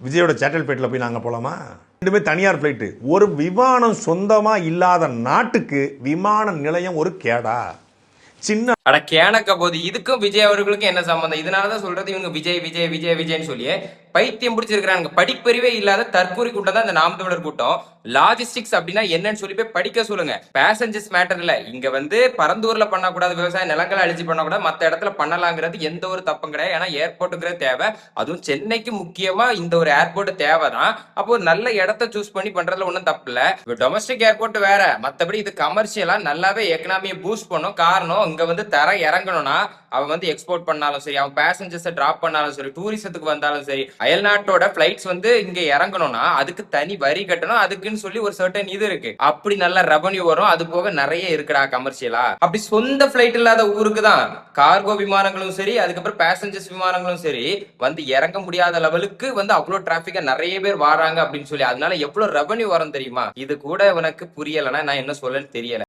விஜயோட சேட்டல்பேட்டில் போய் நாங்கள் போகலாமா? ரெண்டுமே தனியார் ஃப்ளைட்டு. ஒரு விமானம் சொந்தமாக இல்லாத நாட்டுக்கு விமான நிலையம் ஒரு கேடா? சின்ன அட கேனக்க போது இதுக்கும் விஜய் அவர்களுக்கும் என்ன சம்பந்தம்? இதனாலதான் சொல்றது இவங்க விஜய் விஜய் விஜய் விஜய்னு சொல்லி பைத்தியம் பிடிச்சிருக்காங்க. படிப்பறிவே இல்லாத தற்கூரி கூட்டம் தான் இந்த நாம் தமிழர் கூட்டம். லாஜிஸ்டிக்ஸ் அப்படின்னா என்னன்னு சொல்லி போய் படிக்க சொல்லுங்க. பேசஞ்சர்ஸ் மேட்டர் இல்ல. இங்க வந்து பரந்தூர்ல பண்ணக்கூடாது, விவசாய நிலங்களை அழிச்சு பண்ணக்கூடாது, மத்த இடத்துல பண்ணலாங்கிறது எந்த ஒரு தப்பும் கிடையாது. ஏன்னா ஏர்போர்ட்டுங்கிறது தேவை. அதுவும் சென்னைக்கு முக்கியமா இந்த ஒரு ஏர்போர்ட் தேவைதான். அப்போ நல்ல இடத்த சூஸ் பண்ணி பண்றதுல ஒன்றும் தப்பு இல்ல. டொமஸ்டிக் ஏர்போர்ட் வேற, மத்தபடி இது கமர்ஷியலா நல்லாவே எக்கனாமியை பூஸ்ட் பண்ணும். காரணம் இங்க வந்து தர இறங்கணும்னா அவன் வந்து எக்ஸ்போர்ட் பண்ணாலும் சரி, அவன் பேசஞ்சர்ஸை டிராப் பண்ணாலும் சரி, டூரிசத்துக்கு வந்தாலும் சரி, அயல்நாட்டோட பிளைட்ஸ் வந்து இங்க இறங்கணும்னா அதுக்கு தனி வரி கட்டணும். அதுக்குன்னு சொல்லி ஒரு சர்டன் இது இருக்கு. அப்படி நல்ல ரெவன்யூ வரும். அது போக நிறைய இருக்குடா கமர்ஷியலா. அப்படி சொந்த பிளைட் இல்லாத ஊருக்கு தான் கார்கோ விமானங்களும் சரி, அதுக்கப்புறம் பேசஞ்சர்ஸ் விமானங்களும் சரி வந்து இறங்க முடியாத லெவலுக்கு வந்து அவ்வளவு டிராபிக்கா நிறைய பேர் வராங்க அப்படின்னு சொல்லி. அதனால எவ்வளவு ரெவன்யூ வரும் தெரியுமா? இது கூட உனக்கு புரியலன்னா நான் என்ன சொல்லன்னு தெரியல.